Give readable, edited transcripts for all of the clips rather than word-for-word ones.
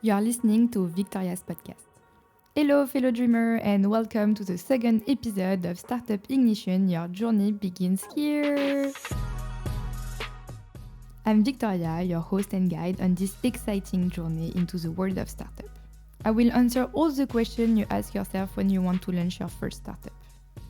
You are listening to Victoria's podcast. Hello, fellow dreamer, and welcome to the second episode of Startup Ignition. Your journey begins here. I'm Victoria, your host and guide on this exciting journey into the world of startup. I will answer all the questions you ask yourself when you want to launch your first startup.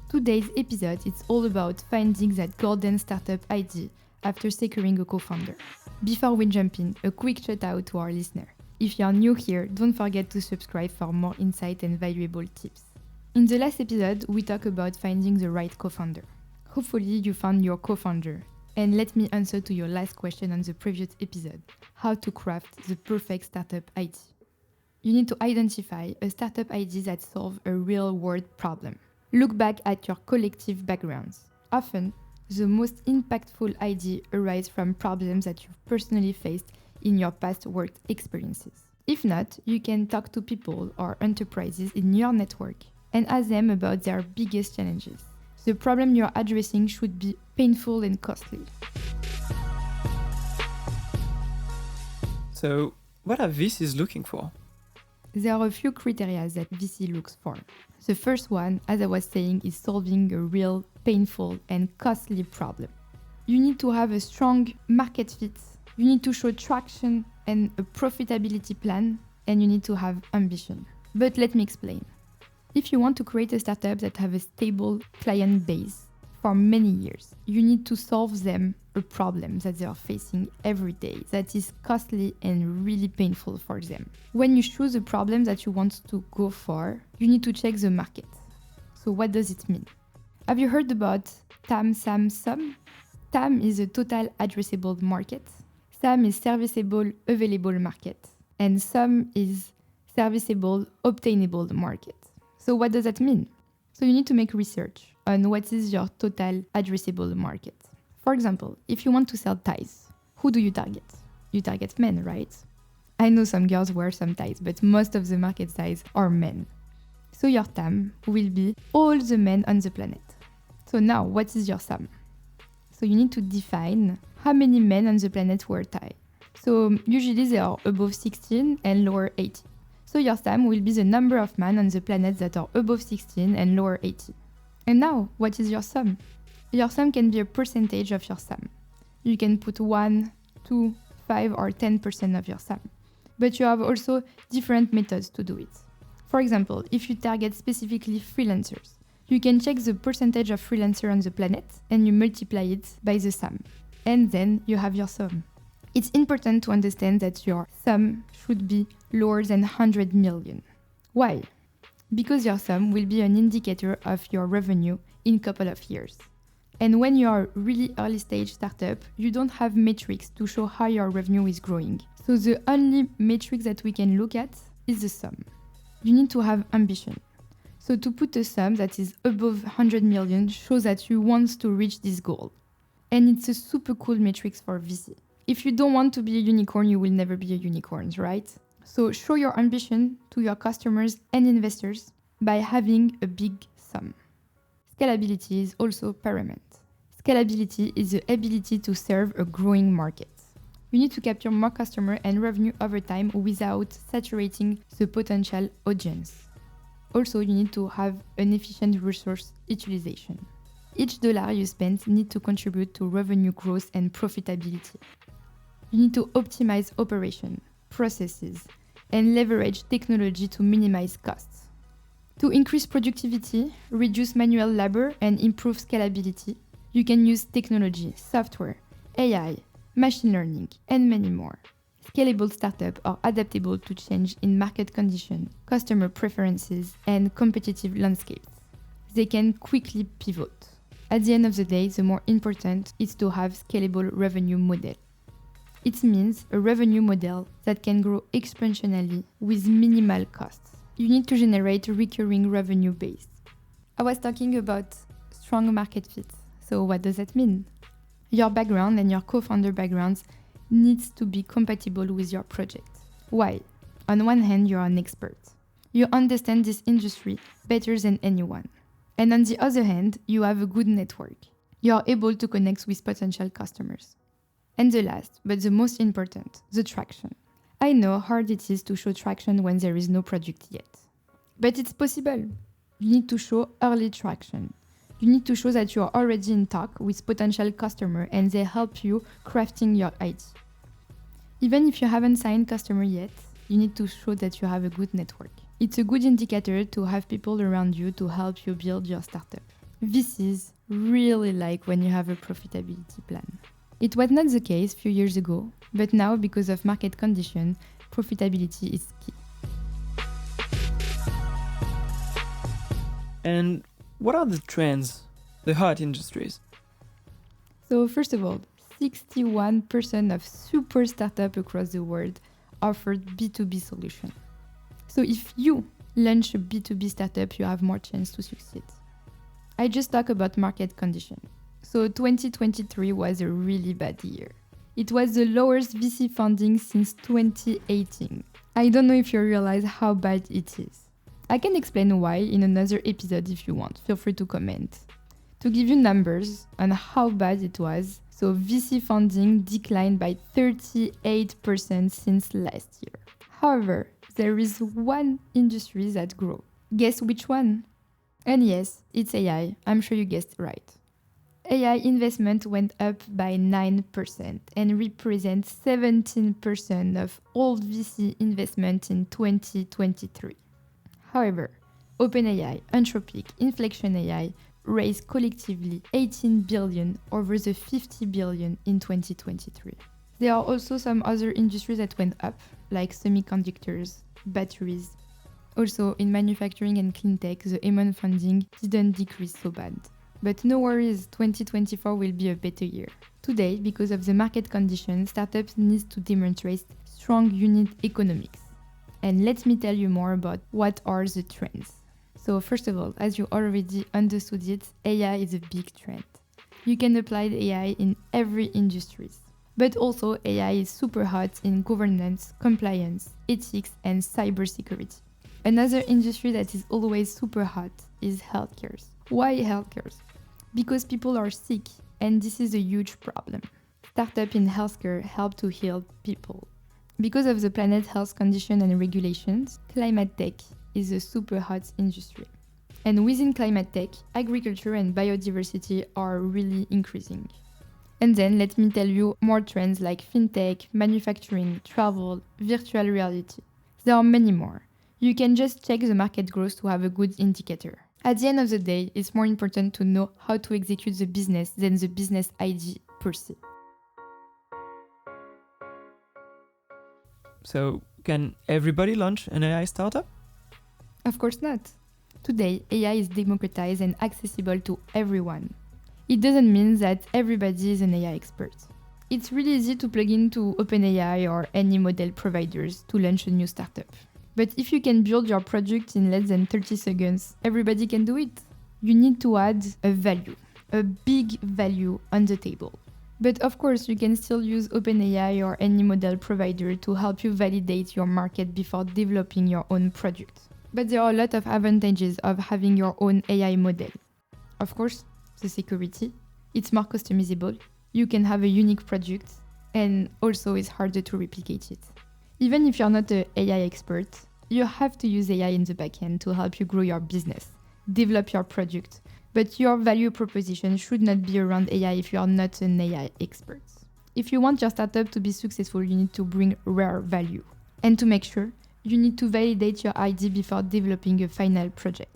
Today's episode is all about finding that golden startup idea after securing a co-founder. Before we jump in, a quick shout out to our listener. If you're new here, don't forget to subscribe for more insight and valuable tips. In the last episode, we talked about finding the right co-founder. Hopefully you found your co-founder. And let me answer to your last question on the previous episode, how to craft the perfect startup idea. You need to identify a startup idea that solves a real-world problem. Look back at your collective backgrounds. Often, the most impactful ideas arise from problems that you've personally faced in your past work experiences. If not, you can talk to people or enterprises in your network and ask them about their biggest challenges. The problem you're addressing should be painful and costly. So, what are VCs looking for? There are a few criteria that VC looks for. The first one, as I was saying, is solving a real, painful, and costly problem. You need to have a strong market fit. You need to show traction and a profitability plan, and you need to have ambition. But let me explain. If you want to create a startup that have a stable client base for many years, you need to solve them a problem that they are facing every day that is costly and really painful for them. When you choose a problem that you want to go for, you need to check the market. So what does it mean? Have you heard about TAM, SAM, SUM? TAM is a total addressable market. SAM is serviceable, available market. And SUM is serviceable, obtainable market. So what does that mean? So you need to make research on what is your total addressable market. For example, if you want to sell ties, who do you target? You target men, right? I know some girls wear some ties, but most of the market size are men. So your TAM will be all the men on the planet. So now, what is your SUM? So you need to define how many men on the planet wear tie. So usually they are above 16 and lower 80. So your SUM will be the number of men on the planet that are above 16 and lower 80. And now, what is your SUM? Your SUM can be a percentage of your SUM. You can put 1, 2, 5 or 10% of your SUM. But you have also different methods to do it. For example, if you target specifically freelancers, you can check the percentage of freelancers on the planet and you multiply it by the SUM. And then you have your SUM. It's important to understand that your SUM should be lower than 100 million. Why? Because your SUM will be an indicator of your revenue in a couple of years. And when you are a really early stage startup, you don't have metrics to show how your revenue is growing. So the only metric that we can look at is the SUM. You need to have ambition. So to put a SUM that is above 100 million shows that you want to reach this goal. And it's a super cool metrics for VC. If you don't want to be a unicorn, you will never be a unicorn, right? So show your ambition to your customers and investors by having a big SUM. Scalability is also paramount. Scalability is the ability to serve a growing market. You need to capture more customer and revenue over time without saturating the potential audience. Also, you need to have an efficient resource utilization. Each dollar you spend needs to contribute to revenue growth and profitability. You need to optimize operation, processes, and leverage technology to minimize costs. To increase productivity, reduce manual labor, and improve scalability, you can use technology, software, AI, machine learning, and many more. Scalable startups are adaptable to change in market conditions, customer preferences, and competitive landscapes. They can quickly pivot. At the end of the day, the more important is to have scalable revenue model. It means a revenue model that can grow exponentially with minimal costs. You need to generate a recurring revenue base. I was talking about strong market fit. So what does that mean? Your background and your co-founder backgrounds needs to be compatible with your project. Why? On one hand, you're an expert. You understand this industry better than anyone. And on the other hand, you have a good network. You are able to connect with potential customers. And the last, but the most important, the traction. I know how hard it is to show traction when there is no product yet. But it's possible. You need to show early traction. You need to show that you are already in talk with potential customers and they help you crafting your idea. Even if you haven't signed customer yet, you need to show that you have a good network. It's a good indicator to have people around you to help you build your startup. This is really like when you have a profitability plan. It was not the case a few years ago, but now because of market conditions, profitability is key. And what are the trends, the hot industries? So first of all, 61% of super startups across the world offered B2B solution. So if you launch a B2B startup, you have more chance to succeed. I just talk about market condition. So 2023 was a really bad year. It was the lowest VC funding since 2018. I don't know if you realize how bad it is. I can explain why in another episode if you want. Feel free to comment. To give you numbers on how bad it was, so VC funding declined by 38% since last year. However, there is one industry that grew. Guess which one? And yes, it's AI. I'm sure you guessed right. AI investment went up by 9% and represents 17% of all VC investment in 2023. However, OpenAI, Anthropic, Inflection AI raised collectively 18 billion over the 50 billion in 2023. There are also some other industries that went up, like semiconductors, batteries. Also, in manufacturing and clean tech, the M1 funding didn't decrease so bad. But no worries, 2024 will be a better year. Today, because of the market conditions, startups need to demonstrate strong unit economics. And let me tell you more about what are the trends. So first of all, as you already understood it, AI is a big trend. You can apply the AI in every industry. But also AI is super hot in governance, compliance, ethics, and cybersecurity. Another industry that is always super hot is healthcare. Why healthcare? Because people are sick, and this is a huge problem. Startups in healthcare help to heal people. Because of the planet's health condition and regulations, climate tech is a super hot industry. And within climate tech, agriculture and biodiversity are really increasing. And then let me tell you more trends like fintech, manufacturing, travel, virtual reality. There are many more. You can just check the market growth to have a good indicator. At the end of the day, it's more important to know how to execute the business than the business idea per se. So, can everybody launch an AI startup? Of course not. Today, AI is democratized and accessible to everyone. It doesn't mean that everybody is an AI expert. It's really easy to plug into OpenAI or any model providers to launch a new startup. But if you can build your product in less than 30 seconds, everybody can do it. You need to add a value, a big value on the table. But of course, you can still use OpenAI or any model provider to help you validate your market before developing your own product. But there are a lot of advantages of having your own AI model. Of course, the security, it's more customizable, you can have a unique product, and also it's harder to replicate it. Even if you're not an AI expert, you have to use AI in the backend to help you grow your business, develop your product. But your value proposition should not be around AI if you are not an AI expert. If you want your startup to be successful, you need to bring rare value. And to make sure, you need to validate your idea before developing a final project.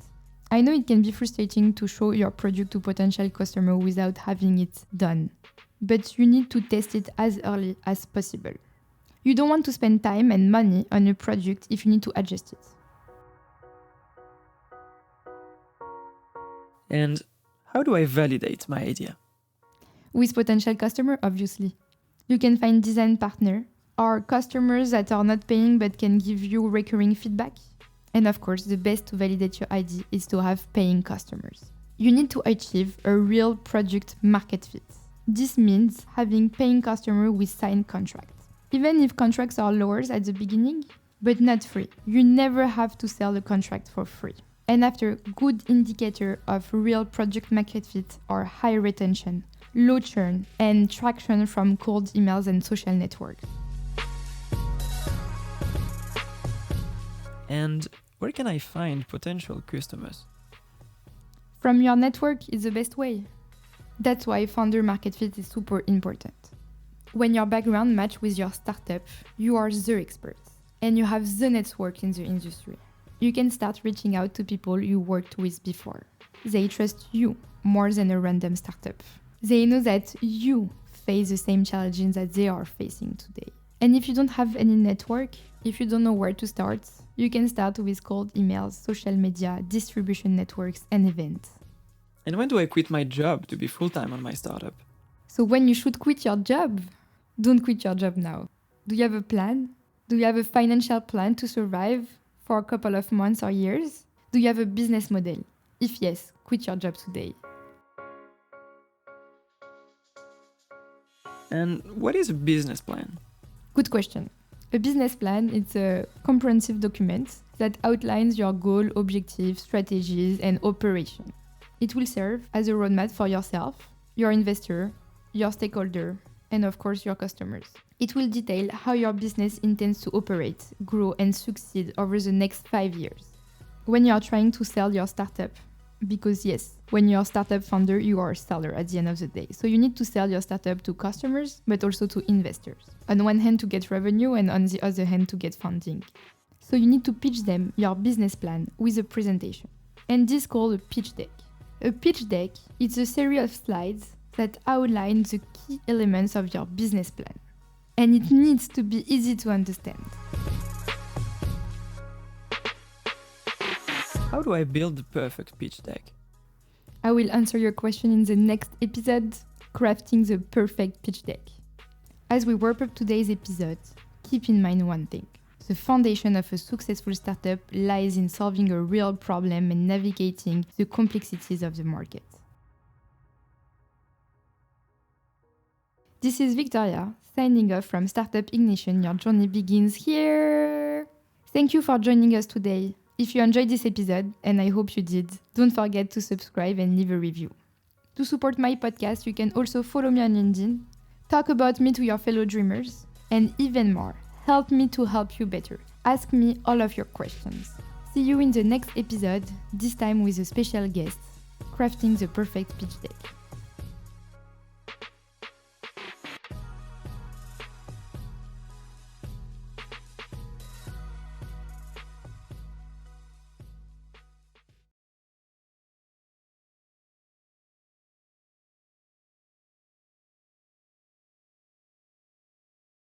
I know it can be frustrating to show your product to potential customers without having it done, but you need to test it as early as possible. You don't want to spend time and money on a product if you need to adjust it. And how do I validate my idea? With potential customer, obviously. You can find design partner or customers that are not paying but can give you recurring feedback. And of course, the best to validate your idea is to have paying customers. You need to achieve a real product market fit. This means having paying customers with signed contracts. Even if contracts are lower at the beginning, but not free. You never have to sell a contract for free. And after, good indicator of real product market fit are high retention, low churn, and traction from cold emails and social networks. And where can I find potential customers? From your network is the best way. That's why founder market fit is super important. When your background match with your startup, you are the expert and you have the network in the industry. You can start reaching out to people you worked with before. They trust you more than a random startup. They know that you face the same challenges that they are facing today. And if you don't have any network, if you don't know where to start, you can start with cold emails, social media, distribution networks, and events. And when do I quit my job to be full-time on my startup? So when you should quit your job, don't quit your job now. Do you have a plan? Do you have a financial plan to survive for a couple of months or years? Do you have a business model? If yes, quit your job today. And what is a business plan? Good question. A business plan is a comprehensive document that outlines your goal, objectives, strategies, and operations. It will serve as a roadmap for yourself, your investor, your stakeholder, and of course your customers. It will detail how your business intends to operate, grow, and succeed over the next 5 years. When you are trying to sell your startup, because yes, when you're a startup founder, you are a seller at the end of the day. So you need to sell your startup to customers, but also to investors. On one hand to get revenue and on the other hand to get funding. So you need to pitch them your business plan with a presentation. And this is called a pitch deck. A pitch deck is a series of slides that outline the key elements of your business plan. And it needs to be easy to understand. How do I build the perfect pitch deck? I will answer your question in the next episode, crafting the perfect pitch deck. As we wrap up today's episode, keep in mind one thing. The foundation of a successful startup lies in solving a real problem and navigating the complexities of the market. This is Victoria, signing off from Startup Ignition. Your journey begins here. Thank you for joining us today. If you enjoyed this episode, and I hope you did, don't forget to subscribe and leave a review. To support my podcast, you can also follow me on LinkedIn, talk about me to your fellow dreamers, and even more, help me to help you better. Ask me all of your questions. See you in the next episode, this time with a special guest, crafting the perfect pitch deck.